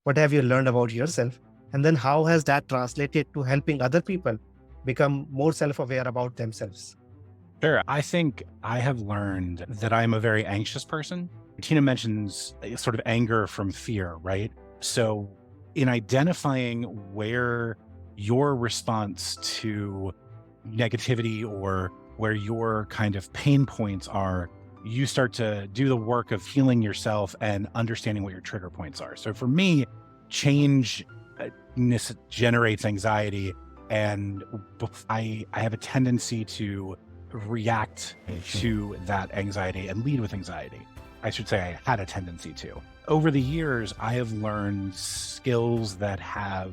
What have you learned about yourself? And then how has that translated to helping other people become more self-aware about themselves? Sure. I think I have learned that I'm a very anxious person. Tina mentions sort of anger from fear, right? So, in identifying where your response to negativity or where your kind of pain points are, you start to do the work of healing yourself and understanding what your trigger points are. So, for me, change generates anxiety, and I have a tendency to react to that anxiety and lead with anxiety. I should say I had a tendency to. Over the years, I have learned skills that have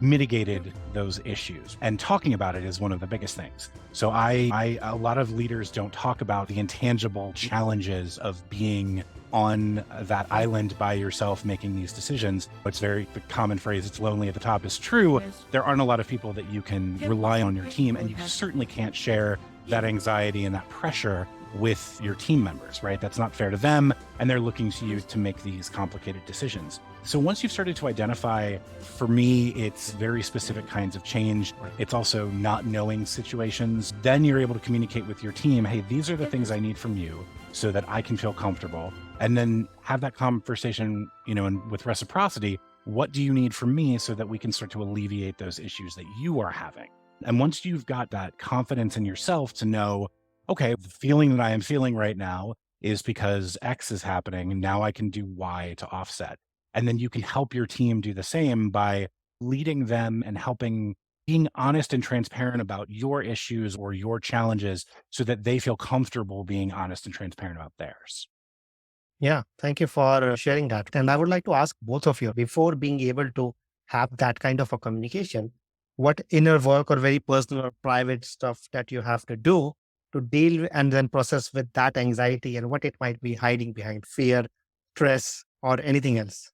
mitigated those issues. And talking about it is one of the biggest things. So a lot of leaders don't talk about the intangible challenges of being on that island by yourself making these decisions. It's the common phrase, it's lonely at the top, is true. There aren't a lot of people that you can rely on your team, and you certainly can't share that anxiety and that pressure with your team members, right? That's not fair to them, and they're looking to you to make these complicated decisions. So once you've started to identify, for me, it's very specific kinds of change. It's also not knowing situations. Then you're able to communicate with your team, hey, these are the things I need from you so that I can feel comfortable. And then have that conversation, and with reciprocity, what do you need from me so that we can start to alleviate those issues that you are having? And once you've got that confidence in yourself to know, okay, the feeling that I am feeling right now is because X is happening, and now I can do Y to offset. And then you can help your team do the same by leading them and being honest and transparent about your issues or your challenges so that they feel comfortable being honest and transparent about theirs. Yeah, thank you for sharing that. And I would like to ask both of you, before being able to have that kind of a communication, what inner work or very personal or private stuff that you have to do to deal and then process with that anxiety and what it might be hiding behind fear, stress, or anything else?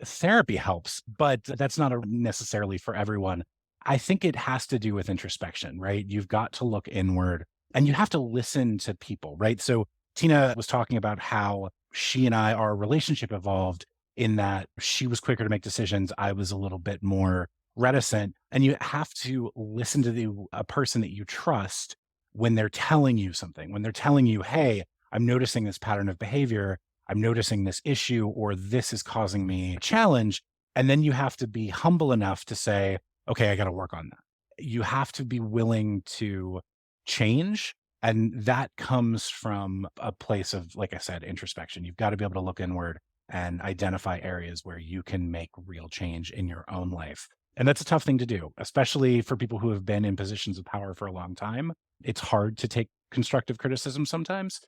Therapy helps, but that's not necessarily for everyone. I think it has to do with introspection, right? You've got to look inward and you have to listen to people, right? So Tina was talking about how she and our relationship evolved in that she was quicker to make decisions. I was a little bit more reticent. And you have to listen to a person that you trust when they're telling you something, when they're telling you, hey, I'm noticing this pattern of behavior. I'm noticing this issue, or this is causing me a challenge. And then you have to be humble enough to say, okay, I got to work on that. You have to be willing to change. And that comes from a place of, like I said, introspection. You've got to be able to look inward and identify areas where you can make real change in your own life. And that's a tough thing to do, especially for people who have been in positions of power for a long time. It's hard to take constructive criticism sometimes.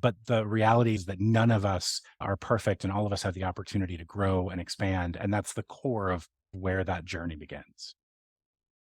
But the reality is that none of us are perfect and all of us have the opportunity to grow and expand. And that's the core of where that journey begins.